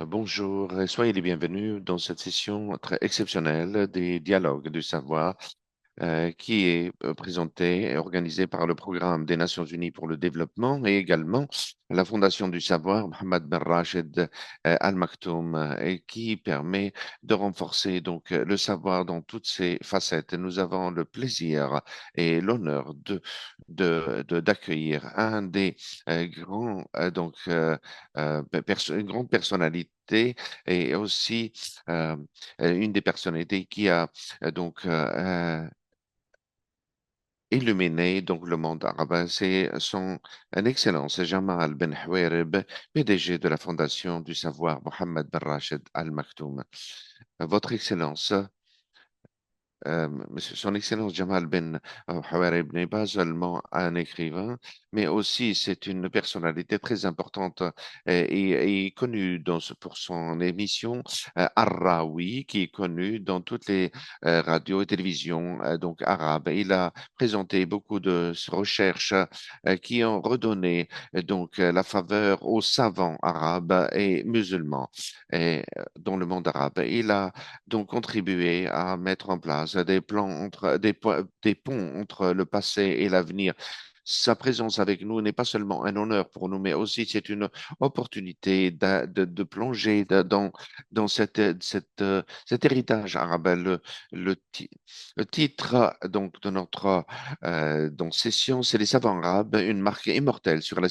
Bonjour et soyez les bienvenus dans cette session très exceptionnelle des dialogues du savoir qui est présentée et organisée par le Programme des Nations Unies pour le développement et également la Fondation du savoir Mohamed Ben Rachid Al Maktoum et qui permet de renforcer le savoir dans toutes ses facettes. Nous avons le plaisir et l'honneur d'accueillir un des grands une grande personnalité et aussi euh, une des personnalités qui a illuminé le monde arabe. C'est son Excellence Jamal Ben Houereb, PDG de la Fondation du Savoir Mohamed Ben Rachid Al Maktoum. Votre Excellence, Son Excellence Jamal Ben Houarib n'est pas seulement un écrivain, mais aussi c'est une personnalité très importante et connue pour son émission Ar-Rawi, qui est connue dans toutes les radios et télévisions arabes. Il a présenté beaucoup de recherches qui ont redonné la faveur aux savants arabes et musulmans dans le monde arabe. Il a donc contribuer à mettre en place des plans des ponts entre le passé et l'avenir. Sa présence avec nous n'est pas seulement un honneur pour nous, mais aussi c'est une opportunité de plonger dans cet héritage arabe. Le, ti- le titre de notre session, c'est les savants arabes, une marque immortelle sur la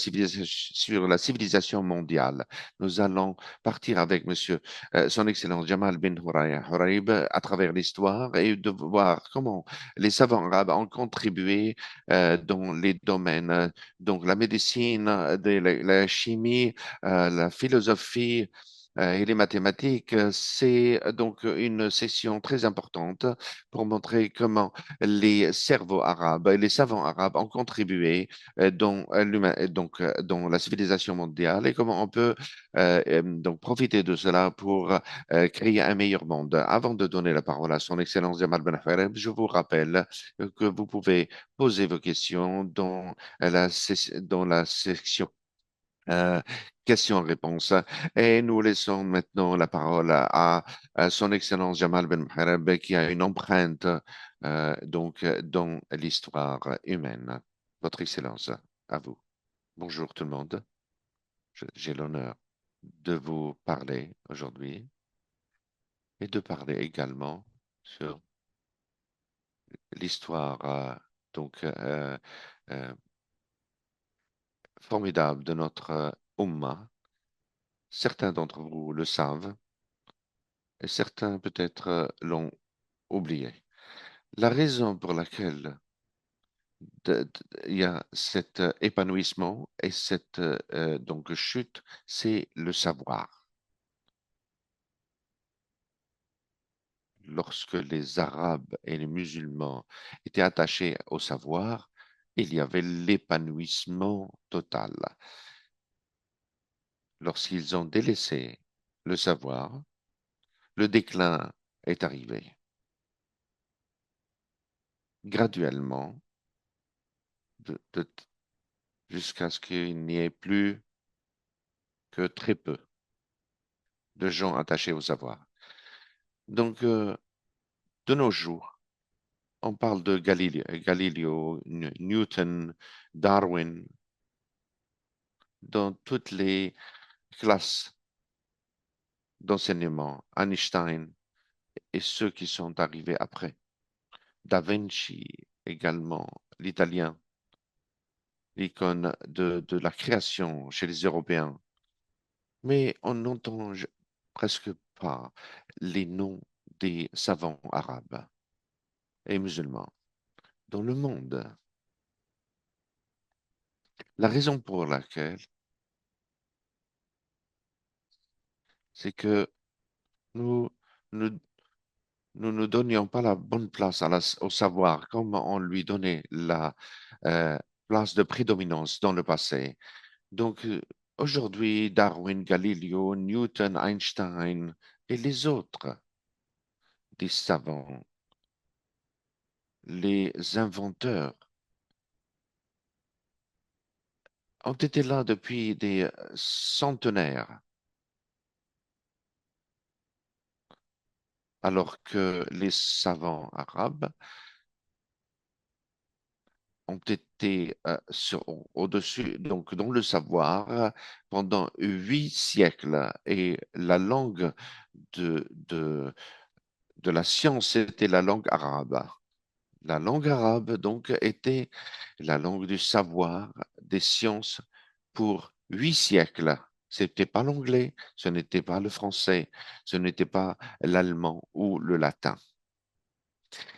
civilisation mondiale. Nous allons partir avec Monsieur son Excellence Jamal bin Huraib à travers l'histoire et de voir comment les savants arabes ont contribué dans les domaines, donc la médecine, la chimie, la philosophie. Et les mathématiques, c'est donc une session très importante pour montrer comment les cerveaux arabes et les savants arabes ont contribué dans la civilisation mondiale et comment on peut profiter de cela pour créer un meilleur monde. Avant de donner la parole à son Excellence Jamal Ben Khareb, je vous rappelle que vous pouvez poser vos questions dans la section euh, questions-réponses. Et nous laissons maintenant la parole à son Excellence Jamal Ben Khareb, qui a une empreinte dans l'histoire humaine. Votre Excellence, à vous. Bonjour tout le monde. J'ai l'honneur de vous parler aujourd'hui et de parler également sur l'histoire donc euh, euh, formidable de notre Ummah. Certains d'entre vous le savent et certains peut-être l'ont oublié. La raison pour laquelle il y a cet épanouissement et cette chute, c'est le savoir. Lorsque les Arabes et les musulmans étaient attachés au savoir, il y avait l'épanouissement total. Lorsqu'ils ont délaissé le savoir, le déclin est arrivé. Graduellement, de- de- jusqu'à ce qu'il n'y ait plus que très peu de gens attachés au savoir. Donc, de nos jours, on parle de Galileo, Newton, Darwin, dans toutes les classes d'enseignement, Einstein et ceux qui sont arrivés après. Da Vinci également, l'italien, l'icône de la création chez les Européens. Mais on n'entend presque pas les noms des savants arabes et musulmans dans le monde. La raison pour laquelle, c'est que nous nous nous ne donnions pas la bonne place au savoir, comme on lui donnait la euh, place de prédominance dans le passé. Donc, aujourd'hui, Darwin, Galileo, Newton, Einstein et les autres, des savants, les inventeurs, ont été là depuis des centenaires. alors que les savants arabes ont été au-dessus, donc dans le savoir pendant 8 siècles. Et la langue de, de, de la science était la langue arabe. La langue arabe, donc, était la langue du savoir, des sciences pour 8 siècles. Ce n'était pas l'anglais, ce n'était pas le français, ce n'était pas l'allemand ou le latin.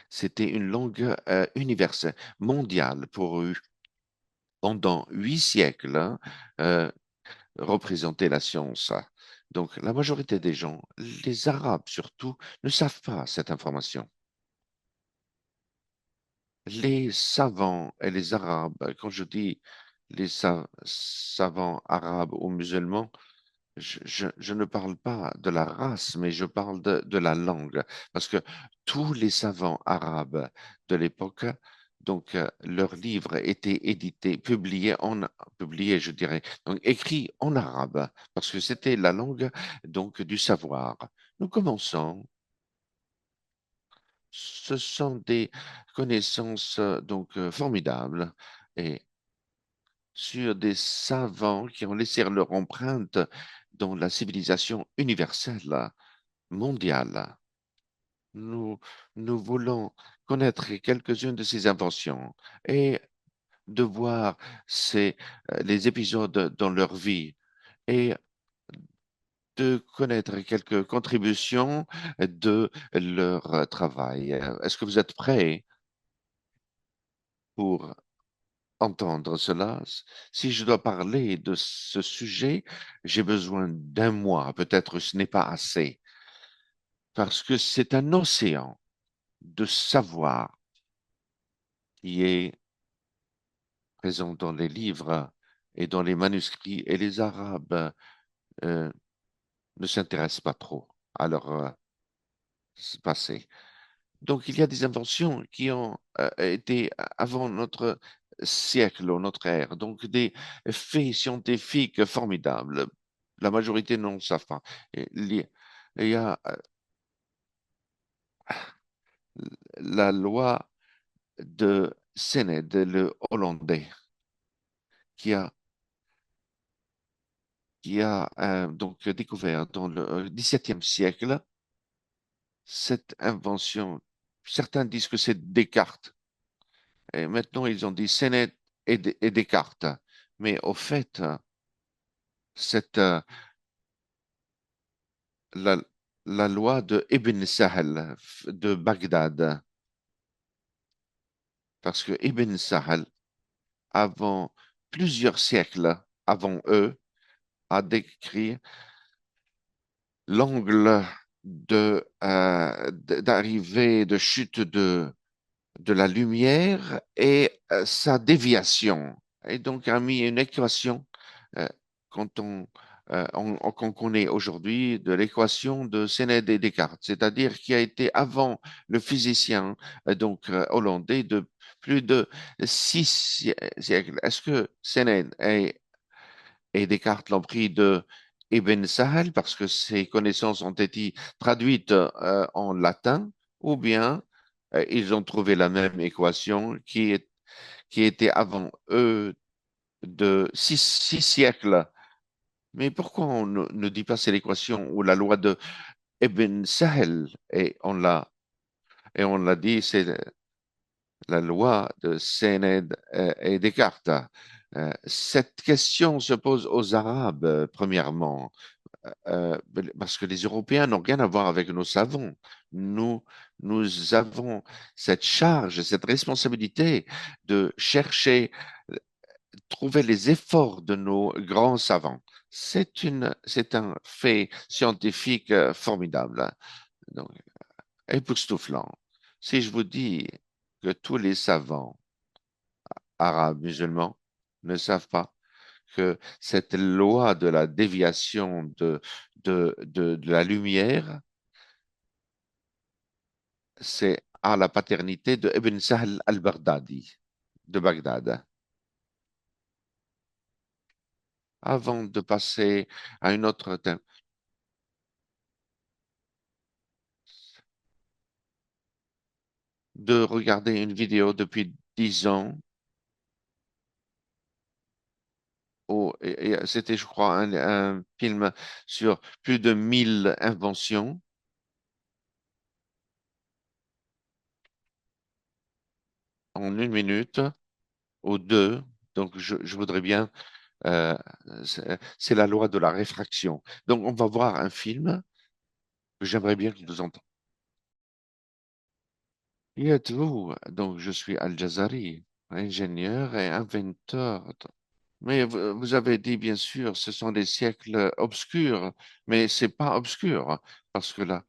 C'était une langue universelle, mondiale pour eux. Pendant 8 siècles, hein, euh, représenter la science. Donc, la majorité des gens, les Arabes surtout, ne savent pas cette information. Les savants et les Arabes, quand je dis les savants arabes ou musulmans, je ne parle pas de la race, mais je parle de la langue. Parce que tous les savants arabes de l'époque, donc leurs livres étaient édités, publiés, je dirais, donc écrits en arabe, parce que c'était la langue donc du savoir. Nous commençons. Ce sont des connaissances donc formidables et sur des savants qui ont laissé leur empreinte dans la civilisation universelle, mondiale. Nous, nous voulons connaître quelques-unes de ces inventions et de voir les épisodes dans leur vie et de connaître quelques contributions de leur travail. Est-ce que vous êtes prêts pour entendre cela? Si je dois parler de ce sujet, j'ai besoin d'1 mois, peut-être ce n'est pas assez, parce que c'est un océan de savoir qui est présent dans les livres et dans les manuscrits, et les Arabes euh, ne s'intéressent pas trop à leur passé. Donc, il y a des inventions qui ont été avant notre siècle ou notre ère, donc des faits scientifiques formidables. La majorité n'en savent pas. Et il y a la loi de Sénède, le Hollandais, qui a, qui a donc découvert dans le XVIIe siècle cette invention. Certains disent que c'est Descartes. Et maintenant, ils ont dit Sénète et Descartes. Mais au fait, cette, la, la loi de Ibn Sahel de Bagdad, parce que Ibn Sahel, avant plusieurs siècles avant eux, a décrit l'angle d'arrivée, de chute de la lumière et sa déviation. Et donc a mis une équation euh, quand qu'on connaît aujourd'hui de l'équation de Sénède et Descartes, c'est-à-dire qui a été avant le physicien hollandais de plus de 6 siècles. Est-ce que Sénède et Descartes l'ont pris de Ibn Sahel parce que ses connaissances ont été traduites en latin, ou bien ils ont trouvé la même équation qui était avant eux de 6 siècles. Mais pourquoi on ne dit pas c'est l'équation ou la loi de Ibn Sahel et on l'a dit c'est la loi de Sénède et Descartes. Cette question se pose aux Arabes, premièrement. Parce que les Européens n'ont rien à voir avec nos savants. Nous, nous avons cette charge, cette responsabilité de chercher, trouver les efforts de nos grands savants. C'est un fait scientifique formidable, donc, époustouflant. Si je vous dis que tous les savants arabes, musulmans, ne savent pas que cette loi de la déviation de la lumière, c'est à la paternité de Ibn Sahl al-Baghdadi de Bagdad. Avant de passer à une autre thème, de regarder une vidéo depuis 10 ans. C'était, je crois, un film sur plus de 1000 inventions en une minute ou deux. Donc, je voudrais bien, euh, c'est la loi de la réfraction. Donc, on va voir un film que j'aimerais bien que vous entendiez. Qui êtes-vous? Donc, je suis Al-Jazari, ingénieur et inventeur. Mais vous avez dit, bien sûr, ce sont des siècles obscurs, mais c'est pas obscur, parce que là,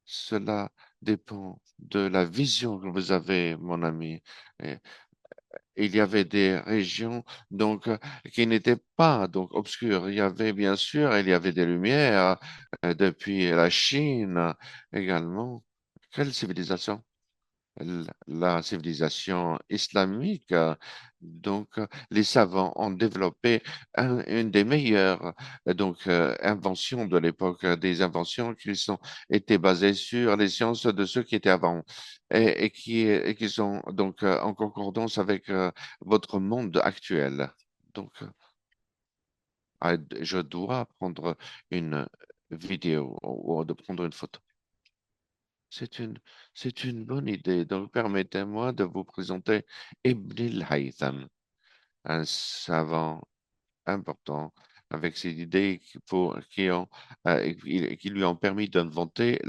cela dépend de la vision que vous avez, mon ami. Et il y avait des régions donc qui n'étaient pas donc obscures. Il y avait bien sûr, il y avait des lumières depuis la Chine également. Quelle civilisation? La civilisation islamique. Donc, les savants ont développé une des meilleures inventions de l'époque, des inventions qui sont étaient basées sur les sciences de ceux qui étaient avant et qui sont donc en concordance avec votre monde actuel. Donc, je dois prendre une vidéo ou de prendre une photo. C'est une, c'est une bonne idée. Donc, permettez-moi de vous présenter Ibn al-Haytham, un savant important avec ses idées qui lui ont permis d'inventer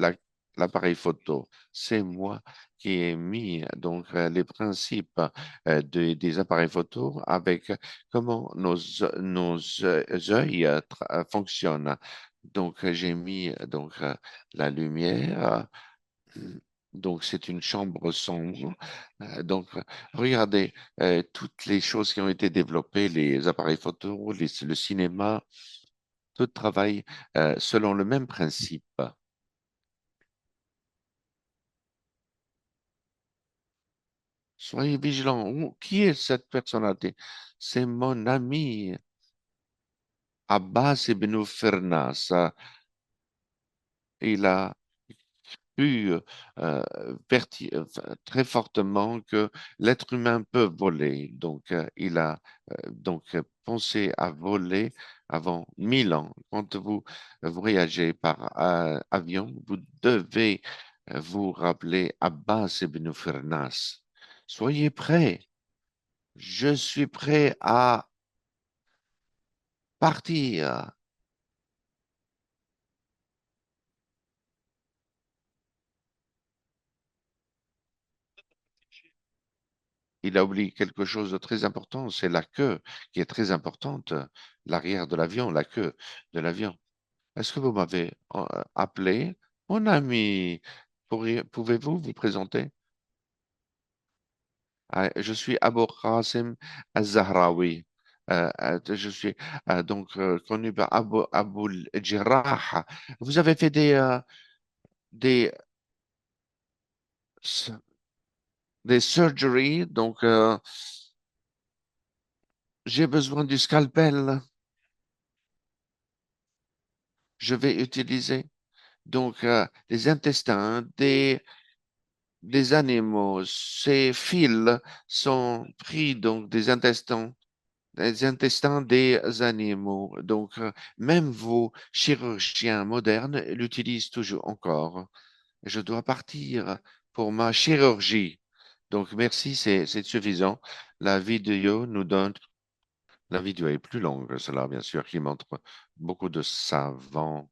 l'appareil photo. C'est moi qui ai mis donc les principes des appareils photo avec comment nos yeux fonctionnent. Donc, j'ai mis la lumière. Donc, c'est une chambre sombre. Donc, regardez toutes les choses qui ont été développées, les appareils photo, le cinéma, tout travaille selon le même principe. Soyez vigilants. Qui est cette personnalité? C'est mon ami Abbas ibn Firnas. Il a pu très fortement que l'être humain peut voler. Donc, il a pensé à voler avant 1000 ans. Quand vous voyagez par avion, vous devez vous rappeler Abbas ibn Firnas. Soyez prêts. Je suis prêt à partir. Il a oublié quelque chose de très important, c'est la queue qui est très importante, l'arrière de l'avion, la queue de l'avion. Est-ce que vous m'avez appelé? Mon ami, pouvez-vous vous présenter? Ah, je suis Abu Qasim Al-Zahraoui. Je suis connu par Abu Jarrah. Vous avez fait des, s- des surgeries, donc j'ai besoin du scalpel. Je vais utiliser les intestins des animaux. Ces fils sont pris donc des intestins des animaux. Donc, même vos chirurgiens modernes l'utilisent toujours encore. Je dois partir pour ma chirurgie. Donc, merci, c'est suffisant. La vidéo nous donne, la vidéo est plus longue, cela, bien sûr, qui montre beaucoup de savants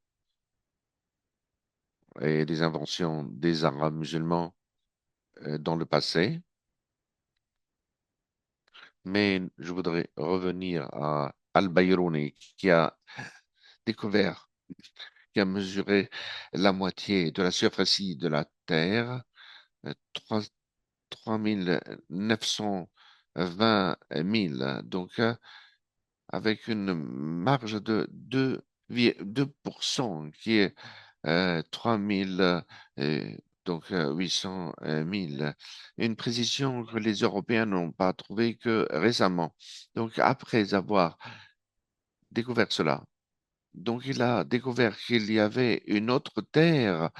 et des inventions des Arabes musulmans dans le passé. Mais je voudrais revenir à Al-Bayruni découvert, qui a mesuré la moitié de la superficie de la Terre, euh, 3 3920 milles, donc avec une marge de 2% qui est 3000 800 000. Une précision que les Européens n'ont pas trouvée que récemment. Donc, après avoir découvert cela, donc il a découvert qu'il y avait une autre terre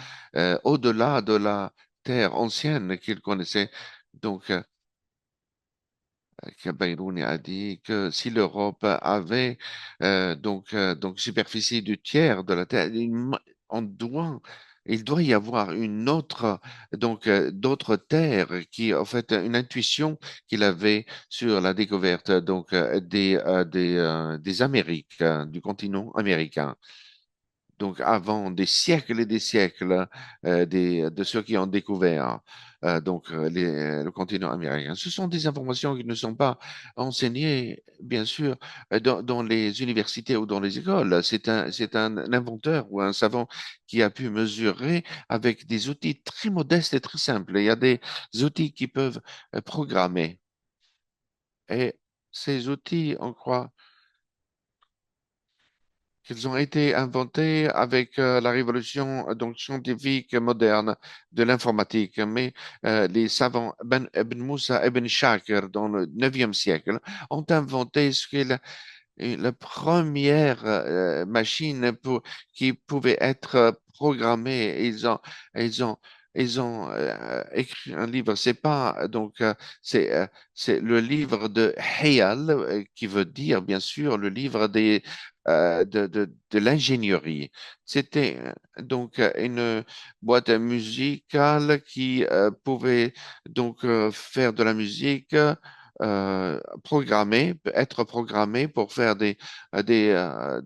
au-delà de la terre ancienne qu'il connaissait. Donc, que Bayrou a dit que si l'Europe avait donc superficie du tiers de la Terre, on doit, il doit y avoir une autre d'autres terres qui en fait une intuition qu'il avait sur la découverte des Amériques, du continent américain. Donc, avant des siècles et des siècles de ceux qui ont découvert le continent américain. Ce sont des informations qui ne sont pas enseignées, bien sûr, dans les universités ou dans les écoles. C'est un inventeur ou un savant qui a pu mesurer avec des outils très modestes et très simples. Il y a des outils qui peuvent programmer. Et ces outils, on croit, qu'ils ont été inventés avec la révolution donc scientifique moderne de l'informatique. Mais les savants Ibn Moussa Ibn Shakir dans le 9e siècle ont inventé ce qu'est la première machine qui pouvait être programmée. Ils ont, ils ont écrit un livre. C'est pas c'est c'est le livre de Hayal qui veut dire bien sûr le livre de l'ingénierie. C'était une boîte musicale qui pouvait faire de la musique être programmé pour faire des, euh,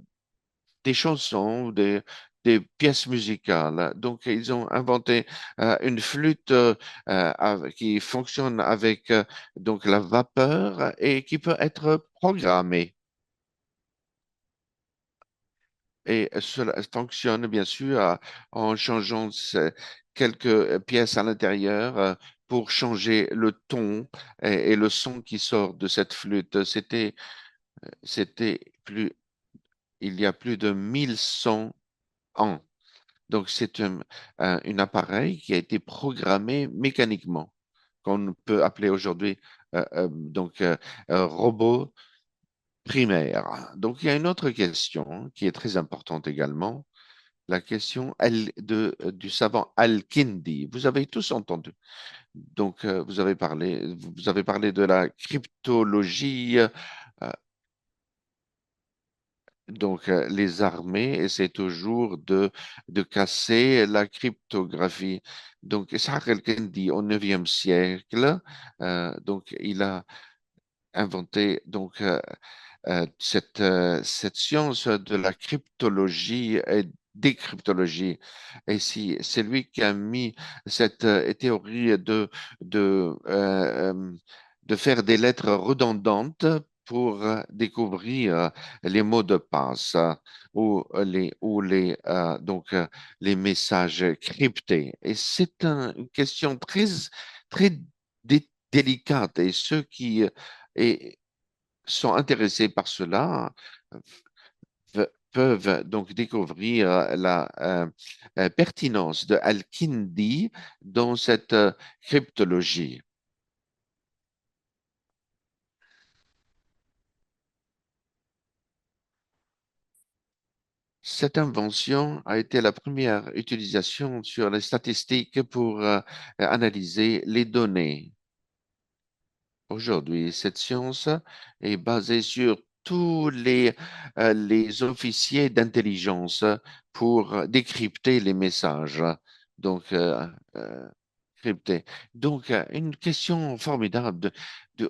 des chansons, des pièces musicales. Donc, ils ont inventé une flûte qui fonctionne avec donc la vapeur et qui peut être programmée. Et cela fonctionne bien sûr en changeant quelques pièces à l'intérieur pour changer le ton et le son qui sort de cette flûte. C'était il y a plus de 1100 ans. Donc, c'est un appareil qui a été programmé mécaniquement, qu'on peut appeler aujourd'hui robot primaire. Donc, il y a une autre question qui est très importante également, la question du savant Al-Kindi. Vous avez tous entendu. Donc, vous avez parlé de la cryptologie. Les armées essaient toujours de casser la cryptographie. Donc, Ishaq el-Kindi, au 9e siècle, il a inventé cette science de la cryptologie et décryptologie. Et si c'est lui qui a mis cette théorie de faire des lettres redondantes pour découvrir les mots de passe ou les messages cryptés. Et c'est une question très délicate. Et ceux qui et sont intéressés par cela peuvent donc découvrir la pertinence de Al-Kindi dans cette cryptologie. Cette invention a été la première utilisation sur les statistiques pour analyser les données. Aujourd'hui, cette science est basée sur les officiers d'intelligence pour décrypter les messages. Donc, cryptés. Donc, une question formidable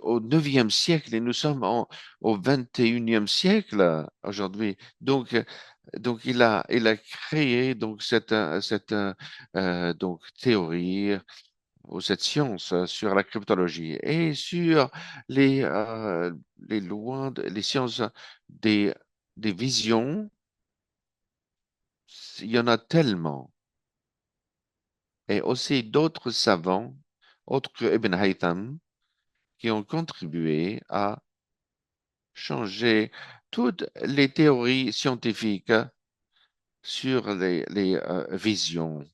au 9e siècle et nous sommes au 21e siècle aujourd'hui. Donc il a créé cette théorie ou cette science sur la cryptologie et sur les lois, les sciences des, des visions. Il y en a tellement. Et aussi d'autres savants, autres que Ibn Haytham, qui ont contribué à changer toutes les théories scientifiques sur les visions.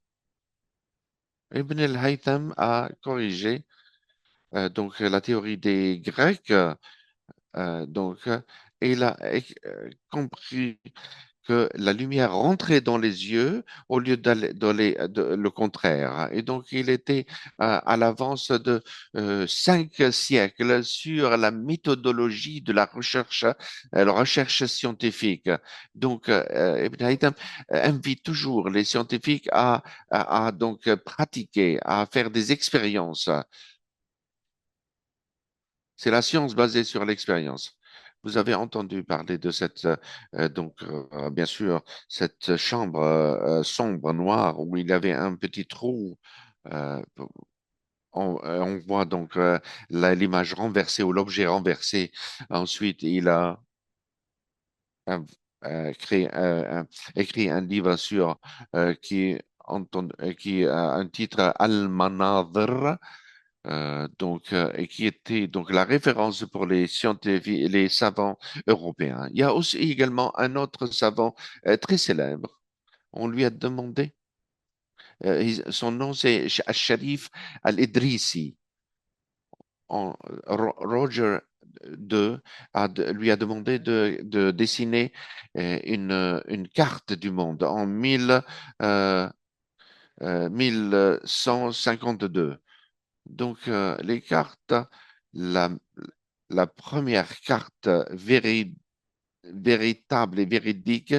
Ibn al-Haytham a corrigé la théorie des Grecs. Donc, il a compris que la lumière rentrait dans les yeux au lieu d'aller le contraire. Et donc, il était à l'avance de 5 siècles sur la méthodologie de la recherche scientifique. Donc, Ibn Haytham invite toujours les scientifiques à donc pratiquer, à faire des expériences. C'est la science basée sur l'expérience. Vous avez entendu parler de bien sûr, cette chambre sombre, noire, où il y avait un petit trou. euh, on voit donc l'image renversée ou l'objet renversé. Ensuite, il a euh, créé, écrit un livre qui a un titre Al-Manadhr, et qui était donc la référence pour les scientifiques, les savants européens. Il y a aussi également un autre savant très célèbre. On lui a demandé, son nom c'est Sharif Al-Idrisi. Roger II lui a demandé de dessiner une carte du monde en 1152. Donc, les cartes, la, la première carte véritable et véridique,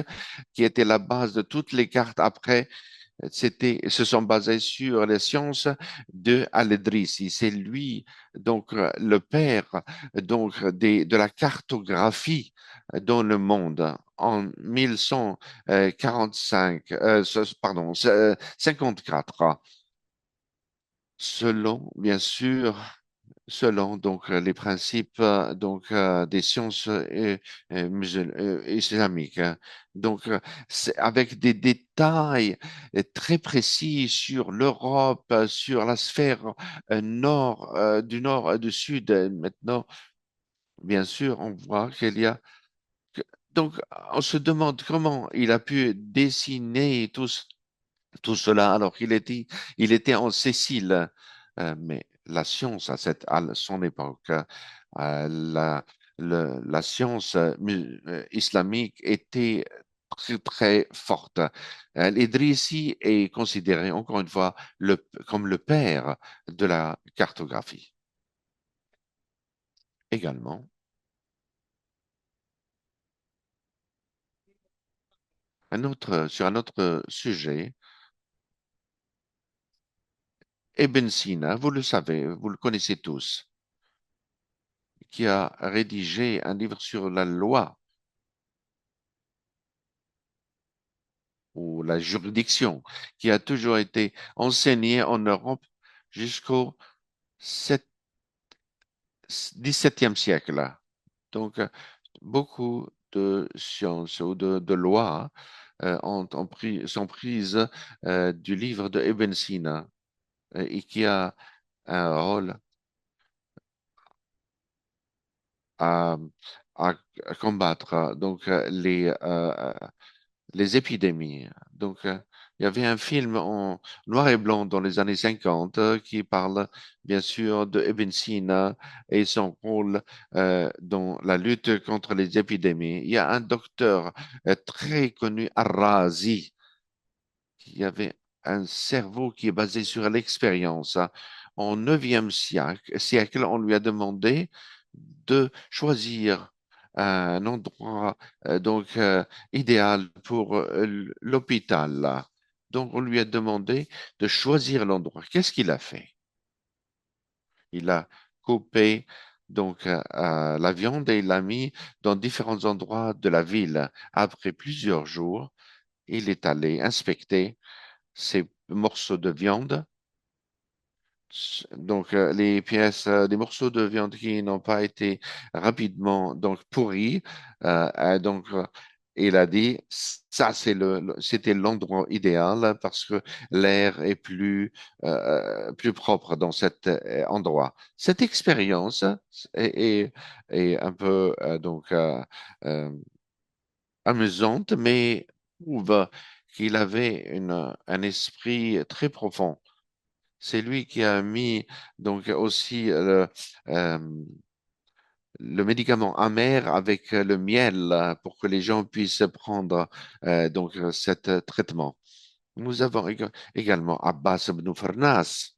qui était la base de toutes les cartes après, se sont basées sur les sciences de Al-Idrisi. C'est lui, donc, le père, donc, de la cartographie dans le monde en 1145, pardon, 54. Selon, bien sûr, selon donc les principes des sciences islamiques, hein. Donc, c'est avec des détails très précis sur l'Europe, sur la sphère du nord et du sud. Maintenant, bien sûr, on voit qu'il y a. que- Donc, on se demande comment il a pu dessiner tout cela alors il était en Sicile. Mais la science à son époque, la, la science islamique était très, très forte. L'Idrissi est considéré encore une fois comme le père de la cartographie. Également, sur un autre sujet, Ibn Sina, vous le savez, vous le connaissez tous, qui a rédigé un livre sur la loi ou la juridiction qui a toujours été enseignée en Europe jusqu'au 17e siècle. Donc, beaucoup de sciences ou de lois sont prises du livre de Ibn Sina et qui a un rôle à, à combattre les épidémies. Donc, il y avait un film en noir et blanc dans les années 50 qui parle bien sûr de Ibn Sina et son rôle dans la lutte contre les épidémies. Il y a un docteur très connu, Ar-Razi, qui avait un cerveau qui est basé sur l'expérience, hein. Au 9e siècle, on lui a demandé de choisir un endroit idéal pour l'hôpital. Donc, on lui a demandé de choisir l'endroit. Qu'est-ce qu'il a fait? Il a coupé la viande et il l'a mis dans différents endroits de la ville. Après plusieurs jours, il est allé inspecter ces morceaux de viande. Donc, les morceaux de viande qui n'ont pas été rapidement donc pourris. Il a dit, ça, c'était l'endroit idéal parce que l'air est plus propre dans cet endroit. Cette expérience est, est un peu euh, amusante, mais prouve qu'il avait un esprit très profond. C'est lui qui a mis donc aussi euh, le médicament amer avec le miel pour que les gens puissent prendre cet traitement. Nous avons également Abbas ibn Farnas.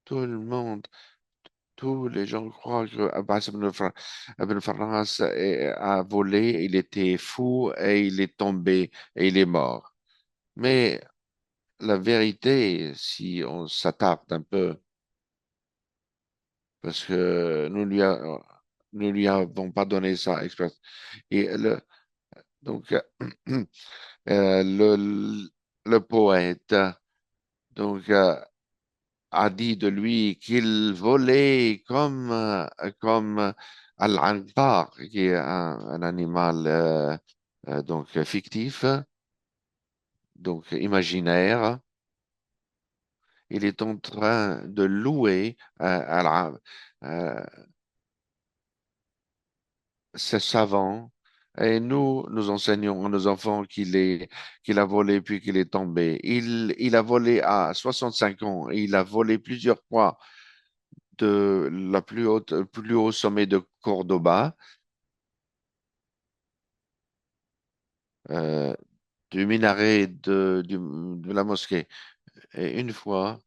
Tout le monde, tous les gens croient que Abbas ibn Farnas a volé, il était fou et il est tombé et il est mort. Mais la vérité, si on s'attarde un peu, parce que nous lui avons pas donné ça exprès. Et donc, le poète donc, a dit de lui qu'il volait comme Al-Anqar, qui est un animal fictif, donc imaginaire. Il est en train de louer euh, ce savant. Et nous enseignons à nos enfants qu'il a volé puis qu'il est tombé. Il a volé à 65 ans. Et il a volé plusieurs fois de plus haut sommet de Cordoba, euh, du minaret de la mosquée. Et une fois,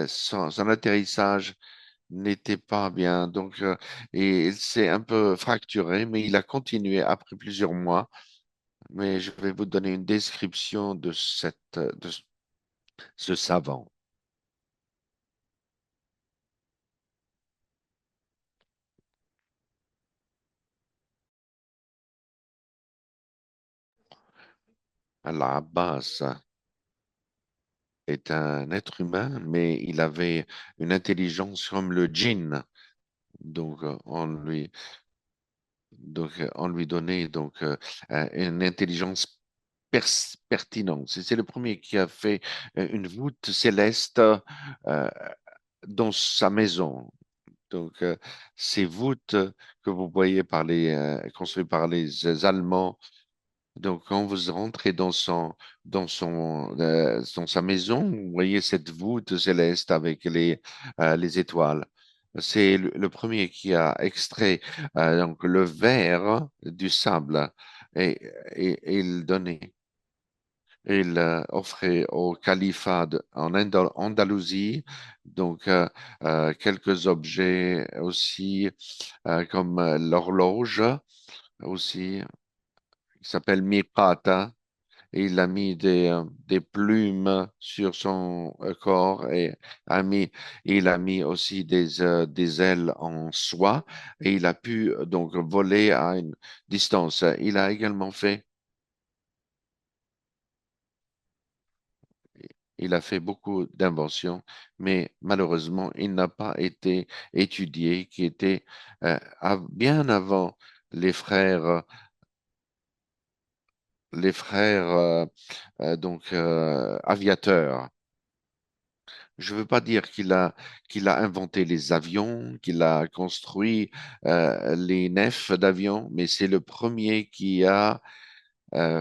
son atterrissage n'était pas bien. Donc, et il s'est un peu fracturé, mais il a continué après plusieurs mois. Mais je vais vous donner une description de ce savant. Al-Abbas est un être humain, mais il avait une intelligence comme le djinn. Donc, on lui donnait une intelligence pertinente. C'est le premier qui a fait une voûte céleste dans sa maison. Donc, ces voûtes que vous voyez construites par les Allemands. Donc, quand vous rentrez dans sa maison, vous voyez cette voûte céleste avec les étoiles. C'est le premier qui a extrait donc le verre du sable et, et il donnait, il offrait au califat Andalousie quelques objets aussi comme l'horloge aussi qui s'appelle Miqata. Et il a mis des plumes sur son corps et il a mis aussi des ailes en soie et il a pu donc voler à une distance. Il a également il a fait beaucoup d'inventions, mais malheureusement, il n'a pas été étudié, qui était bien avant les frères, les frères aviateurs. Je ne veux pas dire qu'il a inventé les avions, qu'il a construit les nefs d'avions, mais c'est le premier qui a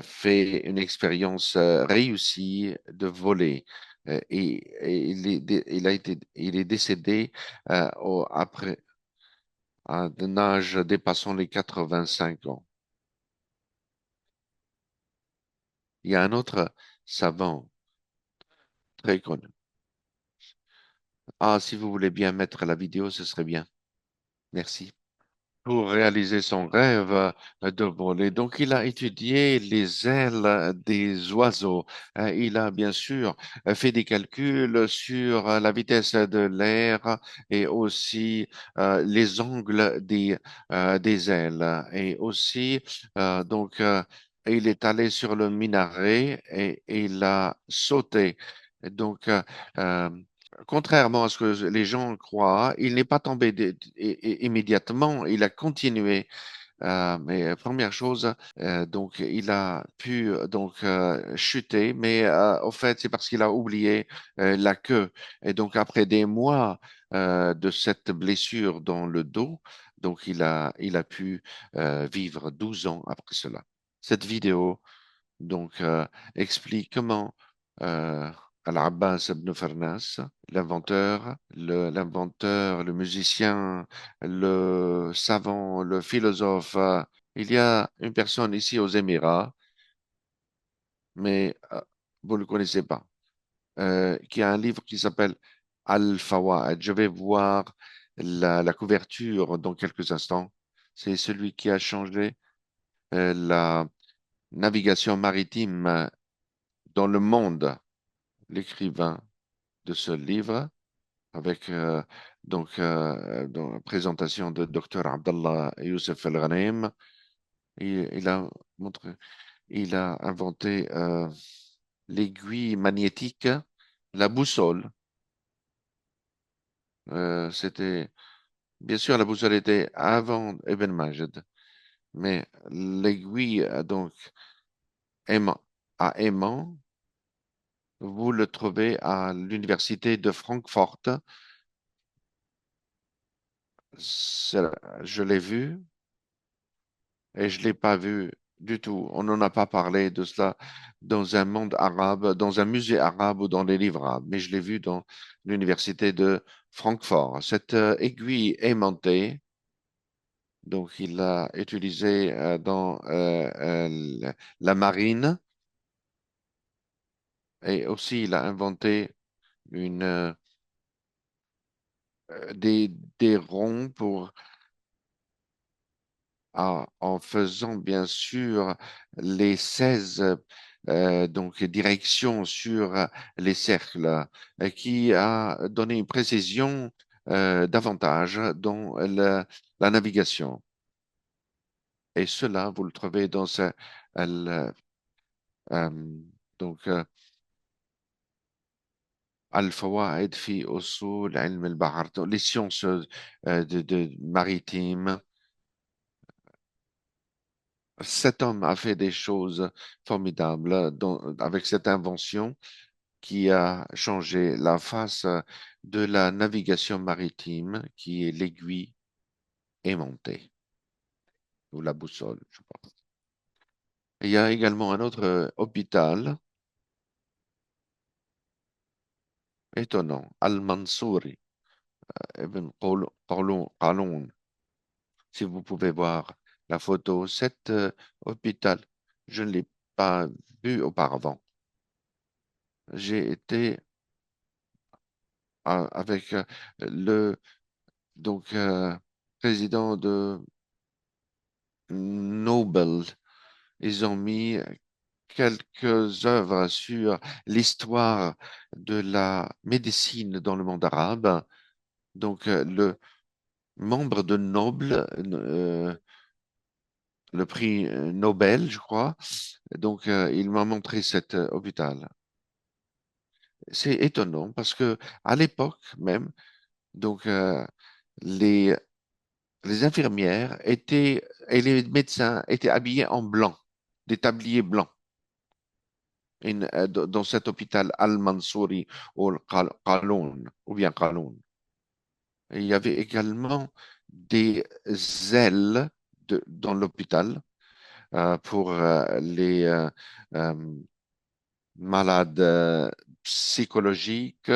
fait une expérience réussie de voler. Et il est décédé après à un âge dépassant les 85 ans. Il y a un autre savant très connu. Ah, si vous voulez bien mettre la vidéo, ce serait bien. Merci. Pour réaliser son rêve de voler. Donc, il a étudié les ailes des oiseaux. Il a bien sûr fait des calculs sur la vitesse de l'air et aussi les angles des ailes. Et aussi, il est allé sur le minaret et il a sauté. Donc, euh, contrairement à ce que les gens croient, il n'est pas tombé immédiatement, il a continué. Mais première chose, il a pu chuter, mais au fait, c'est parce qu'il a oublié la queue. Et donc, après des mois de cette blessure dans le dos, il a pu vivre 12 ans après cela. Cette vidéo explique comment. euh, Al-Abbas ibn Farnas, l'inventeur, le musicien, le savant, le philosophe. Il y a une personne ici aux Émirats, mais vous ne le connaissez pas, qui a un livre qui s'appelle Al-Fawaid. Je vais voir la couverture dans quelques instants. C'est celui qui a changé la navigation maritime dans le monde, l'écrivain de ce livre, avec dans la présentation de Dr Abdallah Youssef El-Ghanem. Il a montré, il a inventé l'aiguille magnétique, la boussole. C'était, bien sûr, la boussole était avant Ibn Majd, mais l'aiguille, donc, aimant, à aimant, vous le trouvez à l'université de Francfort. C'est- Je l'ai vu et je l'ai pas vu du tout. On n'en a pas parlé de cela dans un monde arabe, dans un musée arabe ou dans les livres arabes, mais je l'ai vu dans l'université de Francfort. Cette aiguille aimantée, donc il l'a utilisée dans la marine et aussi il a inventé une, des, des ronds pour en faisant bien sûr les 16 donc directions sur les cercles, qui a donné une précision davantage dans la navigation. Et cela, vous le trouvez dans euh, donc Al-Fawaid fi usul ilm al-bahr, donc les sciences de maritimes. Cet homme a fait des choses formidables avec cette invention qui a changé la face de la navigation maritime, qui est l'aiguille aimantée, ou la boussole, je pense. Il y a également un autre hôpital étonnant, Al-Mansouri, Ibn Qaloun. Si vous pouvez voir la photo, cet hôpital, je ne l'ai pas vu auparavant. J'ai été avec le donc président de Nobel. Ils ont mis quelques œuvres sur l'histoire de la médecine dans le monde arabe. Donc, le membre de Nobel, le prix Nobel, je crois, donc il m'a montré cet hôpital. C'est étonnant parce que à l'époque même, donc les, les infirmières étaient et les médecins étaient habillés en blanc, des tabliers blancs. Dans cet hôpital Al-Mansouri ou Qaloun, ou bien Qaloun. Il y avait également des ailes dans l'hôpital pour les euh, malades psychologiques.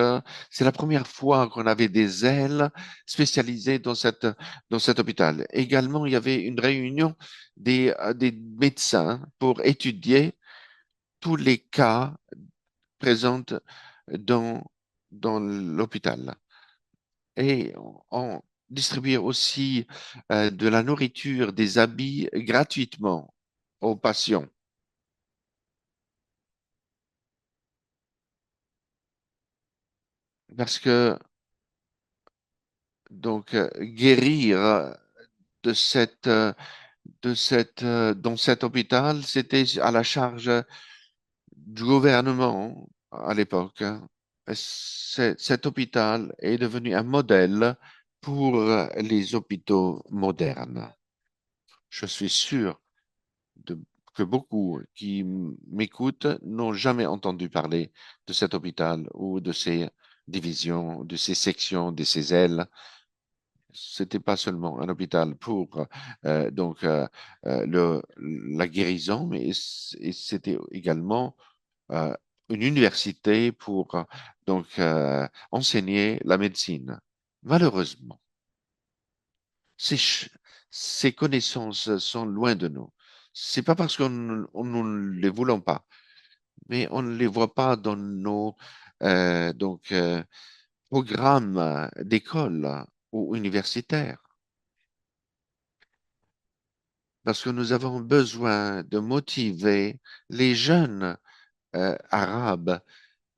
C'est la première fois qu'on avait des ailes spécialisées dans cet hôpital. Également, il y avait une réunion des médecins pour étudier tous les cas présentes dans, dans l'hôpital. Et on distribuait aussi de la nourriture, des habits gratuitement aux patients. Parce que donc guérir de dans cet hôpital, c'était à la charge du gouvernement à l'époque. Cet hôpital est devenu un modèle pour les hôpitaux modernes. Je suis sûr de- que beaucoup qui m'écoutent n'ont jamais entendu parler de cet hôpital ou de ses divisions, de ses sections, de ses ailes. C'était pas seulement un hôpital pour la guérison, mais c'était également une université pour enseigner la médecine. Malheureusement, ces, ch- ces connaissances sont loin de nous. C'est pas parce qu'on ne les voulons pas, mais on ne les voit pas dans nos programmes d'école ou universitaires. Parce que nous avons besoin de motiver les jeunes arabes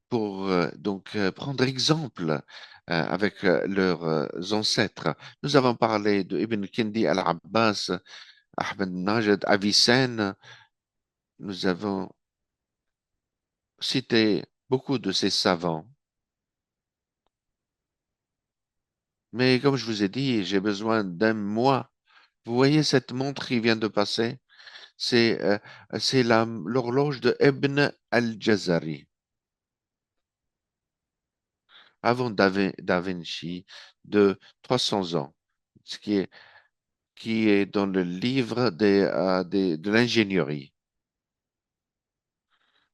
pour prendre exemple avec leurs ancêtres. Nous avons parlé de Ibn Kindi al-Abbas, Ahmed Najed, Avicenne. Nous avons cité beaucoup de ces savants. Mais comme je vous ai dit, j'ai besoin d'un mois. Vous voyez cette montre qui vient de passer? C'est l'horloge de Ibn al-Jazari, avant Da Vinci, de 300 ans, ce qui est dans le livre de l'ingénierie.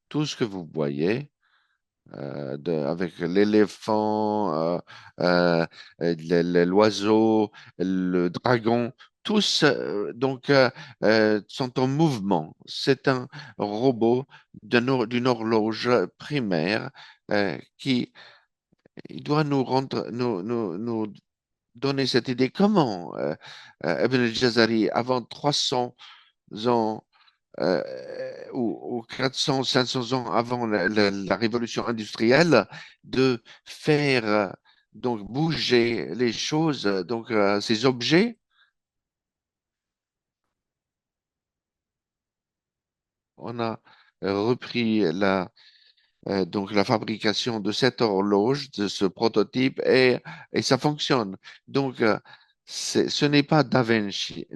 Tout ce que vous voyez, avec l'éléphant, l'oiseau, le dragon, tous sont en mouvement. C'est un robot d'une horloge primaire qui il doit nous rendre, nous donner cette idée. Comment Ibn al-Jazari, avant 300 ans, ou 400, 500 ans avant la révolution industrielle, de faire bouger les choses, ces objets. On a repris la fabrication de cette horloge, de ce prototype, et ça fonctionne. Donc, ce n'est pas Da Vinci,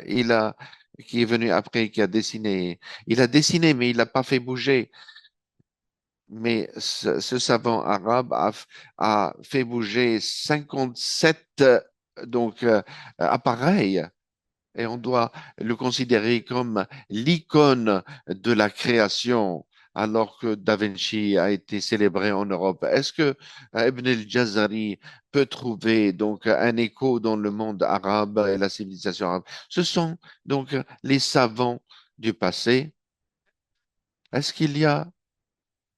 il a, qui est venu après, qui a dessiné. Il a dessiné, mais il n'a pas fait bouger. Mais ce savant arabe a fait bouger 57 appareils, et on doit le considérer comme l'icône de la création, alors que Da Vinci a été célébré en Europe. Est-ce que Ibn al-Jazari peut trouver un écho dans le monde arabe et la civilisation arabe? Ce sont les savants du passé. Est-ce qu'il y a,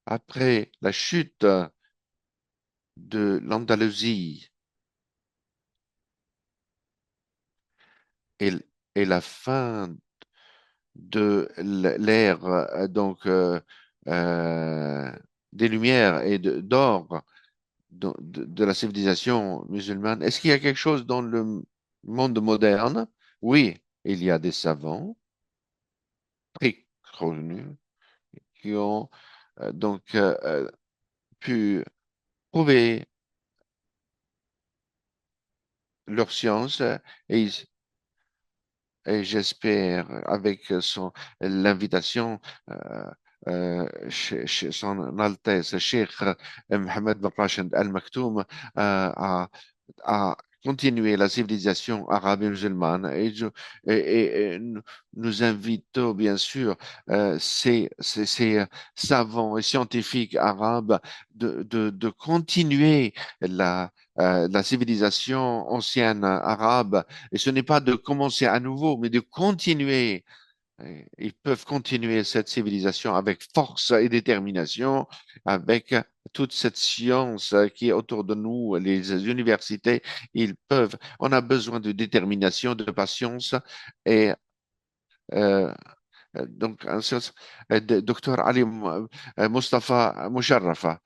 après la chute de l'Andalousie et, et la fin de l'ère euh, des Lumières et d'or de la civilisation musulmane, est-ce qu'il y a quelque chose dans le monde moderne? Oui, il y a des savants très connus qui ont pu prouver leur science, et j'espère avec l'invitation chez son Altesse Cheikh Mohammed bin Rashid Al Maktoum à continuer la civilisation arabe et musulmane. Et nous invitons bien sûr ces savants et scientifiques arabes de continuer la civilisation ancienne arabe. Et ce n'est pas de commencer à nouveau, mais de continuer. Ils peuvent continuer cette civilisation avec force et détermination, avec toute cette science qui est autour de nous, les universités. Ils peuvent. On a besoin de détermination, de patience, et euh, en ce sens, Docteur Ali Mustafa Musharrafa.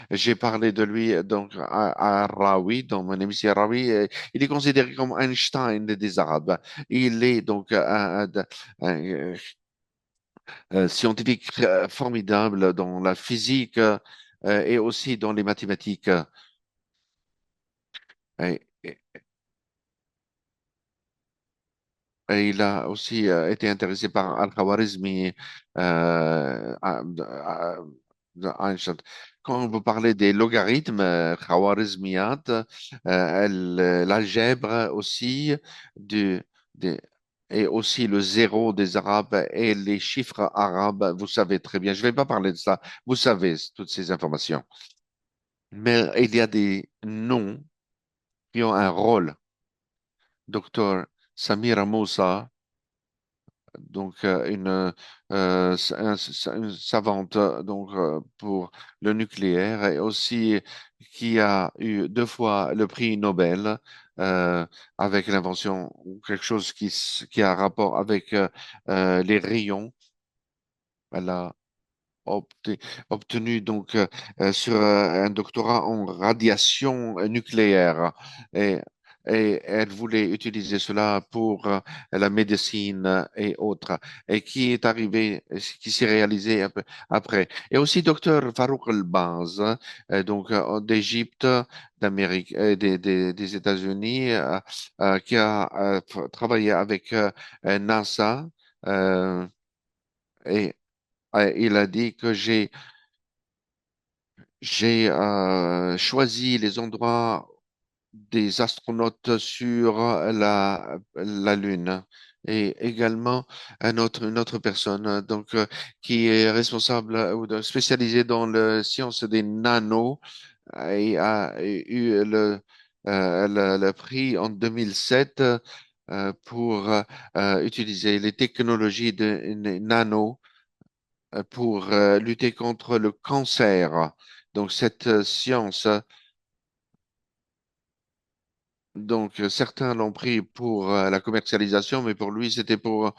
J'ai parlé de lui à Rawi, dans mon émission Rawi. Il est considéré comme Einstein des Arabes. Il est un, scientifique formidable dans la physique et aussi dans les mathématiques. Et, et- et il a aussi été intéressé par Al-Khawarizmi, de Einstein. Quand vous parlez des logarithmes, Khawarizmiyat, l'algèbre aussi, du, et aussi le zéro des Arabes et les chiffres arabes. Vous savez très bien, je ne vais pas parler de ça. Vous savez toutes ces informations. Mais il y a des noms qui ont un rôle. Docteur Samira Moussa, donc une savante pour le nucléaire et aussi qui a eu deux fois le prix Nobel euh, avec l'invention ou quelque chose qui a rapport avec les rayons. Elle a obte- obtenu sur un doctorat en radiation nucléaire et, et elle voulait utiliser cela pour la médecine et autres et qui est arrivé, qui s'est réalisé un peu après. Et aussi docteur Farouk El-Baz, d'Égypte, d'Amérique, des États-Unis, qui a travaillé avec NASA. euh, et il a dit que j'ai choisi les endroits des astronautes sur la Lune et également une autre personne qui est responsable spécialisée dans la science des nanos et a eu le prix en 2007 pour utiliser les technologies de nano pour lutter contre le cancer. Donc cette science, certains l'ont pris pour la commercialisation, mais pour lui c'était pour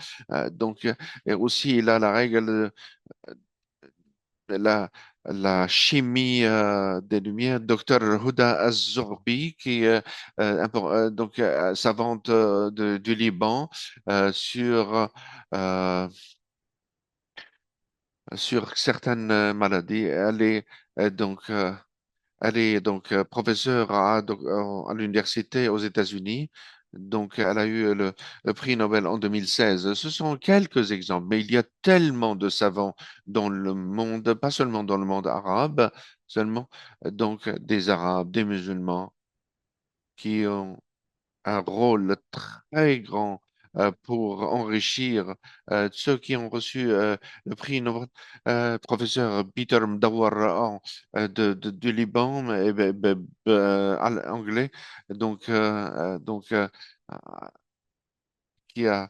et aussi il a la règle la la chimie des lumières, docteur Huda Az-Zorbi, qui est savante du Liban sur sur certaines maladies. Euh, donc euh, Elle est professeure à l'université aux États-Unis. Donc, elle a eu le prix Nobel en 2016. Ce sont quelques exemples, mais il y a tellement de savants dans le monde, pas seulement dans le monde arabe, seulement des Arabes, des musulmans qui ont un rôle très grand pour enrichir ceux qui ont reçu le prix Nobel. Professeur Peter Mdawar du Liban, anglais, donc, euh, donc euh, qui a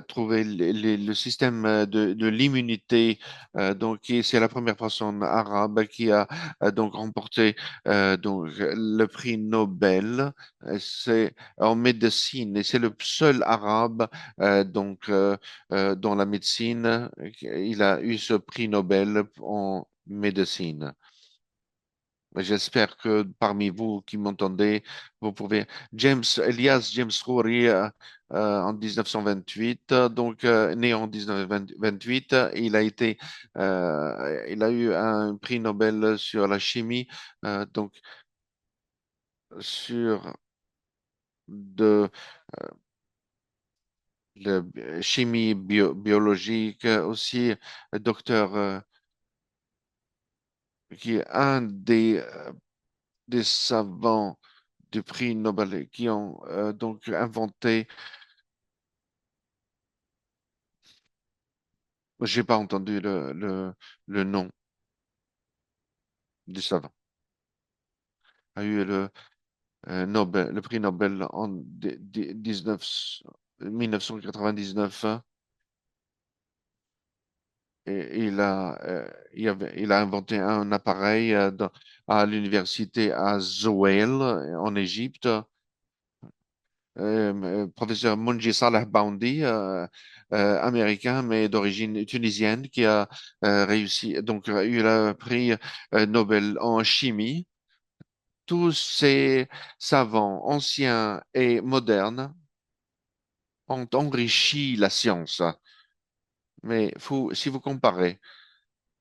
trouvé le système de l'immunité. C'est la première personne arabe qui a remporté le prix Nobel. C'est en médecine et c'est le seul arabe dans la médecine. Il a eu ce prix Nobel en médecine. J'espère que parmi vous qui m'entendez, vous pouvez. Elias James Khoury, en 1928, né en 1928, il a eu un prix Nobel sur la chimie, donc sur de la chimie biologique, aussi docteur qui est un des savants du prix Nobel qui ont inventé. J'ai pas entendu le nom du savant. A eu le prix Nobel en 1999 et il a inventé un appareil à l'université à Zoel en Égypte. Professeur Munji Salah Boundi, américain mais d'origine tunisienne, qui a réussi, a eu le prix Nobel en chimie. Tous ces savants anciens et modernes ont enrichi la science. Mais si vous comparez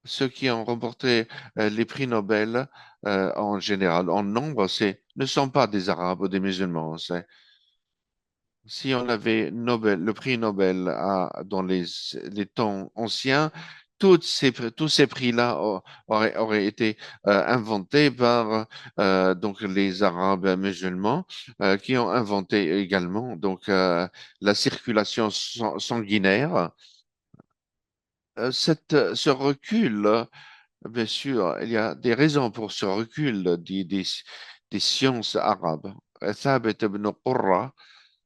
ceux qui ont remporté les prix Nobel en général, en nombre, ne sont pas des Arabes ou des musulmans. Si on avait le prix Nobel dans les temps anciens, tous ces prix-là auraient été inventés par donc les Arabes musulmans qui ont inventé également donc la circulation sanguinaire. Ce recul, bien sûr, il y a des raisons pour ce recul des sciences arabes. Thabit ibn Qurra,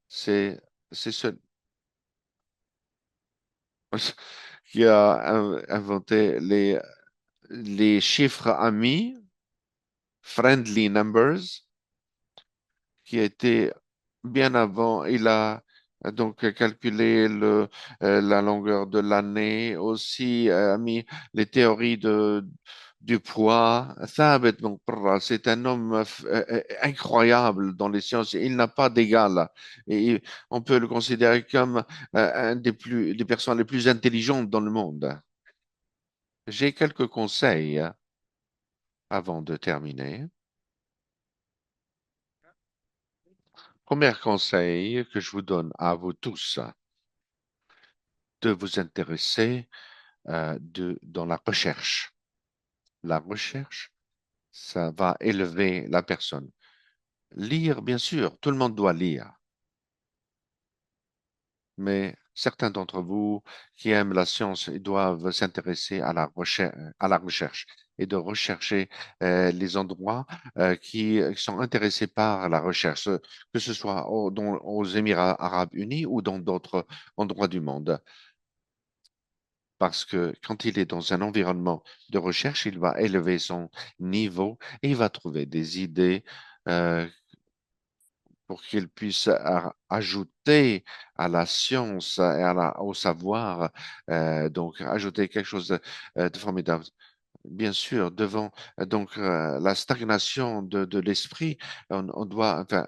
c'est c'est ce qui a inventé les chiffres amis, friendly numbers, qui a été bien avant. Il a donc calculé la longueur de l'année, aussi mis les théories du poids. Thabit Ben Qurra, c'est un homme incroyable dans les sciences. Il n'a pas d'égal. Et on peut le considérer comme un des personnes les plus intelligentes dans le monde. J'ai quelques conseils avant de terminer. Premier conseil que je vous donne à vous tous, de vous intéresser dans la recherche. La recherche, ça va élever la personne. Lire, bien sûr, tout le monde doit lire, mais certains d'entre vous qui aiment la science, ils doivent s'intéresser à la recherche et de rechercher les endroits qui sont intéressés par la recherche, que ce soit aux Émirats arabes unis ou dans d'autres endroits du monde. Parce que quand il est dans un environnement de recherche, il va élever son niveau et il va trouver des idées euh, pour qu'il puisse ajouter à la science et au savoir, donc ajouter quelque chose de formidable. Bien sûr, devant la stagnation de l'esprit, on doit enfin,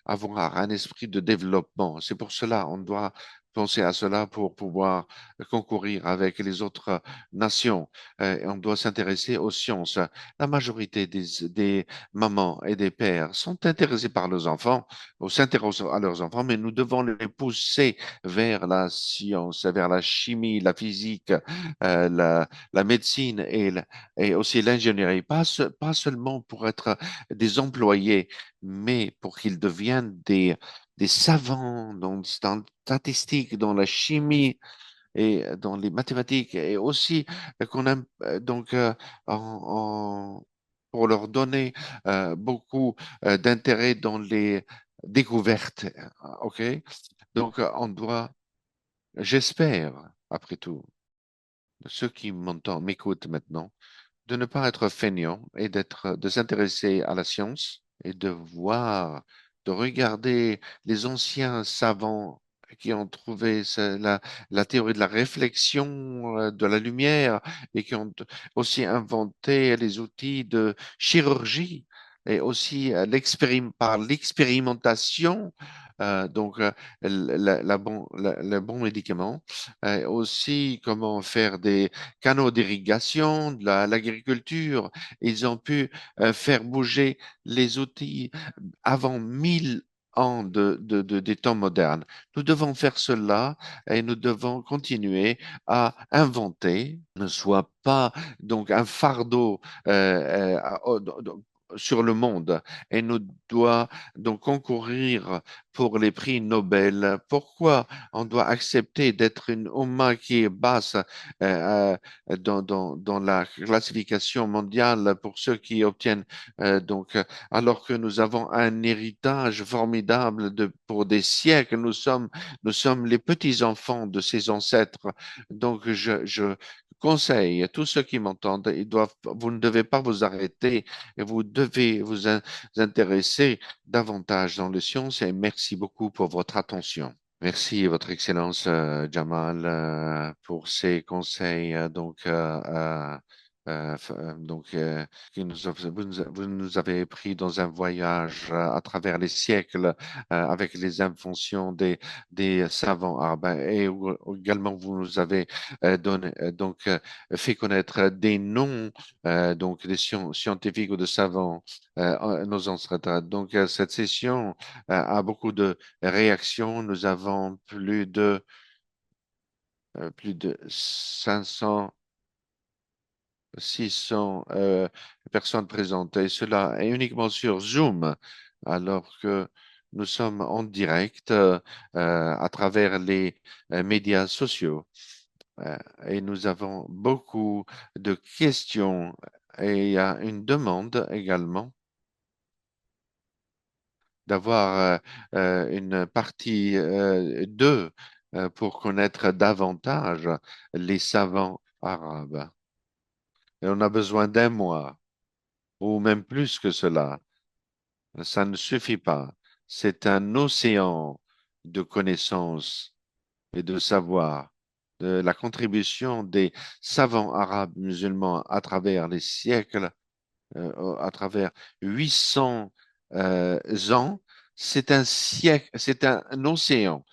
avoir un esprit de développement. C'est pour cela on doit penser à cela pour pouvoir concourir avec les autres nations. Et on doit s'intéresser aux sciences. La majorité des mamans et des pères sont intéressés par leurs enfants, ou s'intéressent à leurs enfants, mais nous devons les pousser vers la science, vers la chimie, la physique, la médecine et aussi l'ingénierie, pas seulement pour être des employés, mais pour qu'ils deviennent des savants dans le statistique, dans la chimie et dans les mathématiques, et aussi qu'on aime pour leur donner beaucoup d'intérêt dans les découvertes. OK? Donc, j'espère, après tout, ceux qui m'entendent, m'écoutent maintenant, de ne pas être feignant et de s'intéresser à la science et de voir, de regarder les anciens savants qui ont trouvé la théorie de la réflexion de la lumière et qui ont aussi inventé les outils de chirurgie et aussi par l'expérimentation, le bon médicament, aussi comment faire des canaux d'irrigation, l'agriculture. Ils ont pu faire bouger les outils avant 1000 ans des temps modernes. Nous devons faire cela et nous devons continuer à inventer, ne soit pas donc un fardeau sur le monde et nous doit donc concourir pour les prix Nobel. Pourquoi on doit accepter d'être une Oumma qui est basse dans la classification mondiale pour ceux qui obtiennent alors que nous avons un héritage formidable pour des siècles, nous sommes les petits-enfants de ces ancêtres. Donc, je conseille à tous ceux qui m'entendent, vous ne devez pas vous arrêter et vous devez intéresser davantage dans les sciences et merci beaucoup pour votre attention. Merci, Votre Excellence Jamal, pour ces conseils donc, vous nous avez pris dans un voyage à travers les siècles avec les inventions des savants arabes et également vous nous avez fait connaître des noms donc des scientifiques ou de savants, nos ancêtres. Donc, cette session a beaucoup de réactions. Nous avons plus de 500 600 personnes présentes et cela est uniquement sur Zoom, alors que nous sommes en direct à travers les médias sociaux. Euh, et nous avons beaucoup de questions et il y a une demande également d'avoir une partie 2 pour connaître davantage les savants arabes. Et on a besoin d'un mois ou même plus que cela. Ça ne suffit pas. C'est un océan de connaissances et de savoir, de la contribution des savants arabes musulmans à travers les siècles, à travers 800 ans. C'est un siècle, c'est un océan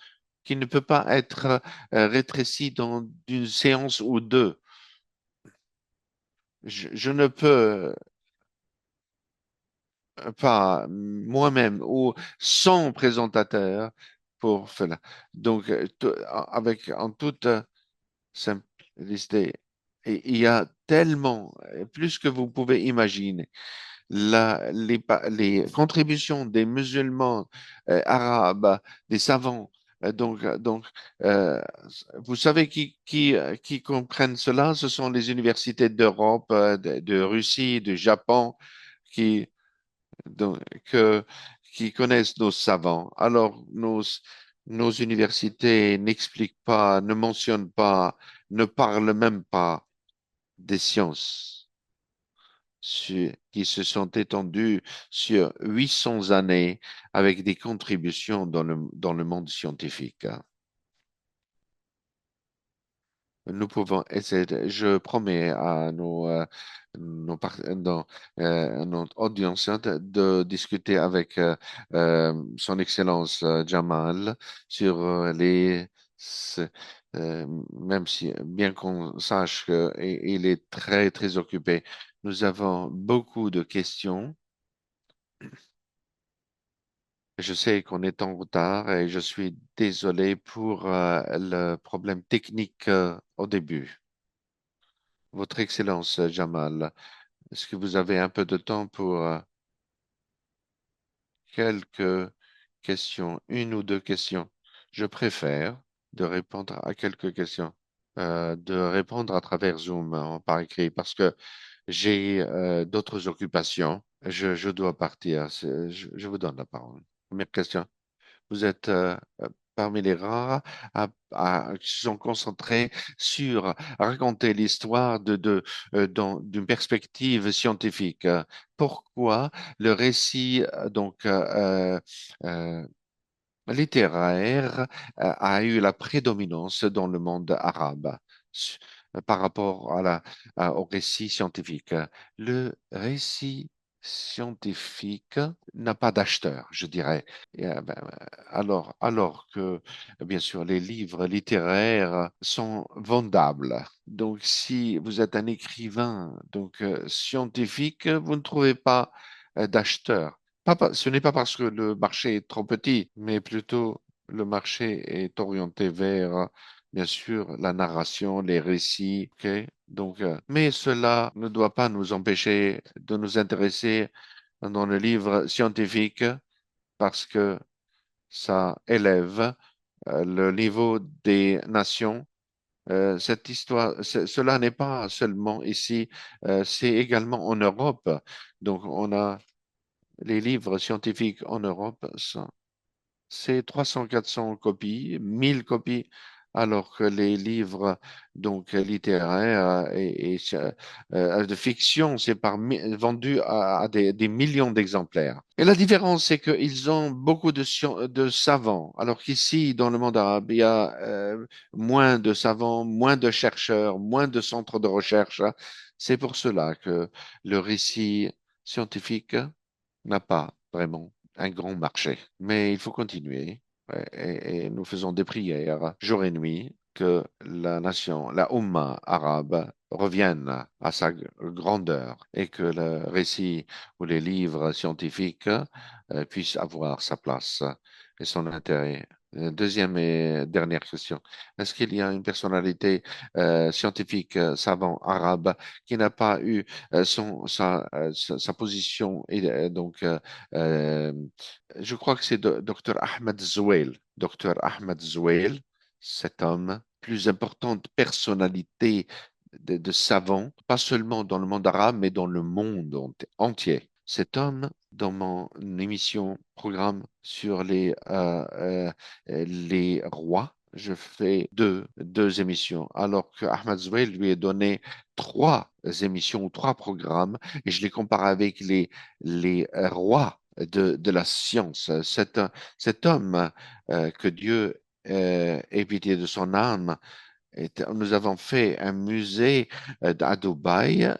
qui ne peut pas être rétréci dans une séance ou deux. Je ne peux pas moi-même ou sans présentateur pour cela. Donc, avec en toute simplicité, et il y a tellement, plus que vous pouvez imaginer, les contributions des musulmans arabes, des savants. Donc euh, vous savez qui comprennent cela? Ce sont les universités d'Europe, de Russie, du Japon, qui, donc, que- qui connaissent nos savants. Alors, nos universités n'expliquent pas, ne mentionnent pas, ne parlent même pas des sciences qui se sont étendues sur 800 années avec des contributions dans le monde scientifique. Nous pouvons essayer, je promets à notre audience de discuter avec Son Excellence Jamal sur ce- même si, bien qu'on sache qu'il est très, très occupé, nous avons beaucoup de questions. Je sais qu'on est en retard et je suis désolé pour le problème technique au début. Votre Excellence Jamal, est-ce que vous avez un peu de temps pour quelques questions, une ou deux questions? Je préfère de répondre à quelques questions, de répondre à travers Zoom par écrit parce que j'ai d'autres occupations. Je dois partir. Je vous donne la parole. Première question. Vous êtes parmi les rares qui se sont concentrés sur raconter l'histoire d'une perspective scientifique. Pourquoi le récit euh, littéraire a eu la prédominance dans le monde arabe par rapport au récit scientifique? Le récit scientifique n'a pas d'acheteur, je dirais. Alors que, bien sûr, les livres littéraires sont vendables. Donc, si vous êtes un écrivain scientifique, vous ne trouvez pas d'acheteur. Ce n'est pas parce que le marché est trop petit, mais plutôt le marché est orienté vers, bien sûr, la narration, les récits. Ok. Mais cela ne doit pas nous empêcher de nous intéresser dans le livre scientifique parce que ça élève le niveau des nations. Cette histoire, cela n'est pas seulement ici, c'est également en Europe. Donc, on a les livres scientifiques en Europe, c'est 300-400 copies, 1000 copies, alors que les livres littéraires de fiction, c'est vendu à des millions d'exemplaires. Et la différence, c'est qu'ils ont beaucoup de savants, alors qu'ici, dans le monde arabe, il y a moins de savants, moins de chercheurs, moins de centres de recherche. C'est pour cela que le récit scientifique n'a pas vraiment un grand marché. Mais il faut continuer et nous faisons des prières jour et nuit que la nation, la Oumma arabe revienne à sa grandeur et que le récit ou les livres scientifiques puissent avoir sa place et son intérêt. Deuxième et dernière question. Est-ce qu'il y a une personnalité scientifique savant arabe qui n'a pas eu sa position euh, je crois que c'est Dr Ahmed Zouel. Dr Ahmed Zouel, cet homme, plus importante personnalité de savant, pas seulement dans le monde arabe, mais dans le monde entier. Cet homme, dans mon émission, programme sur les rois, je fais deux émissions, alors que Ahmed Zouel lui a donné trois émissions ou trois programmes, et je les compare avec les rois de la science. Cet homme que Dieu ait pitié de son âme, nous avons fait un musée à Dubaï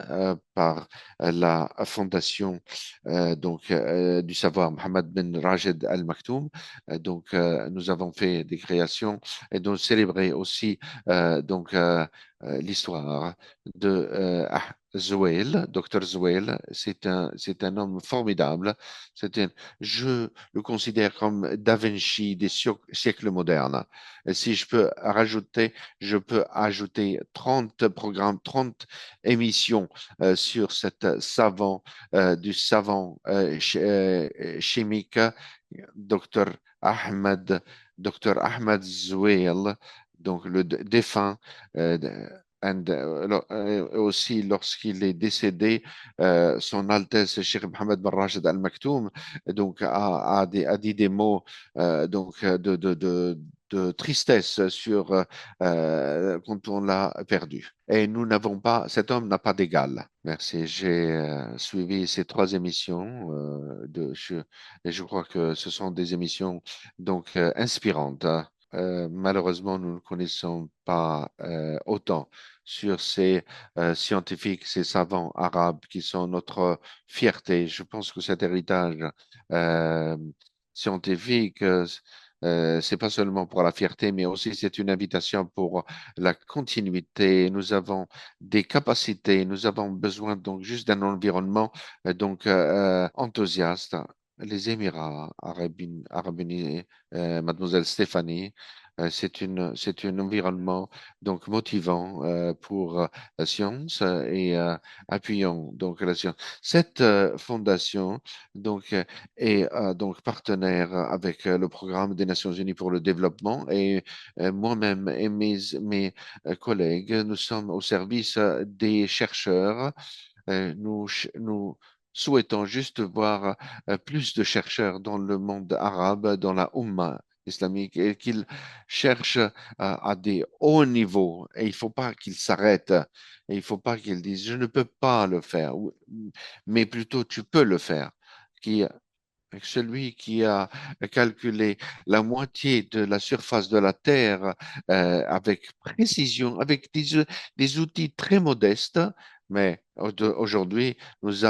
par la fondation du savoir Mohammed bin Rajed Al Maktoum. Nous avons fait des créations et donc célébrer aussi l'histoire de Zouel, docteur Zouel. C'est un homme formidable. C'est un, je le considère comme Da Vinci des siècles modernes. Et si je peux ajouter 30 programmes, 30 émissions sur cet du savant chimique, docteur Ahmed, docteur Ahmed Zouel, donc le défunt. euh, Aussi, lorsqu'il est décédé, Son Altesse Cheikh Mohammed bin Rachid Al Maktoum a dit des mots de tristesse quand on l'a perdu. Et nous n'avons pas, cet homme n'a pas d'égal. Merci. J'ai suivi ces trois émissions et je crois que ce sont des émissions inspirantes, hein. Malheureusement, nous ne connaissons pas autant sur ces scientifiques, ces savants arabes qui sont notre fierté. Je pense que cet héritage euh, scientifique, c'est pas seulement pour la fierté, mais aussi c'est une invitation pour la continuité. Nous avons des capacités, nous avons besoin donc juste d'un environnement enthousiaste. Les Émirats arabes unis, Mademoiselle Stéphanie, c'est un environnement donc motivant pour la science appuyant donc la science. Cette fondation est donc partenaire avec le programme des Nations Unies pour le développement et moi-même et mes collègues, nous sommes au service des chercheurs. Nous souhaitons juste voir plus de chercheurs dans le monde arabe, dans la Oumma islamique, et qu'ils cherchent à des hauts niveaux. Et il ne faut pas qu'ils s'arrêtent. Et il ne faut pas qu'ils disent, je ne peux pas le faire, mais plutôt, tu peux le faire. Qui, Celui qui a calculé la moitié de la surface de la Terre avec précision, avec des outils très modestes, mais aujourd'hui, vous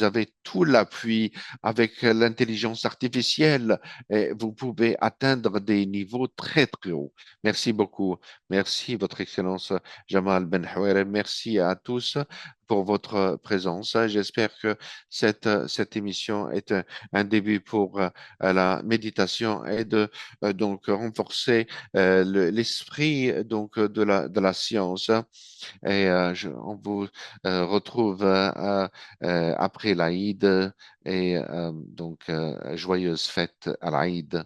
avez tout l'appui avec l'intelligence artificielle et vous pouvez atteindre des niveaux très, très hauts. Merci beaucoup. Merci, Votre Excellence Jamal Ben Houere. Merci à tous pour votre présence. J'espère que cette émission est un début pour la méditation et de donc renforcer l'esprit de la science. Et on vous retrouve après l'Aïd et joyeuse fête à l'Aïd.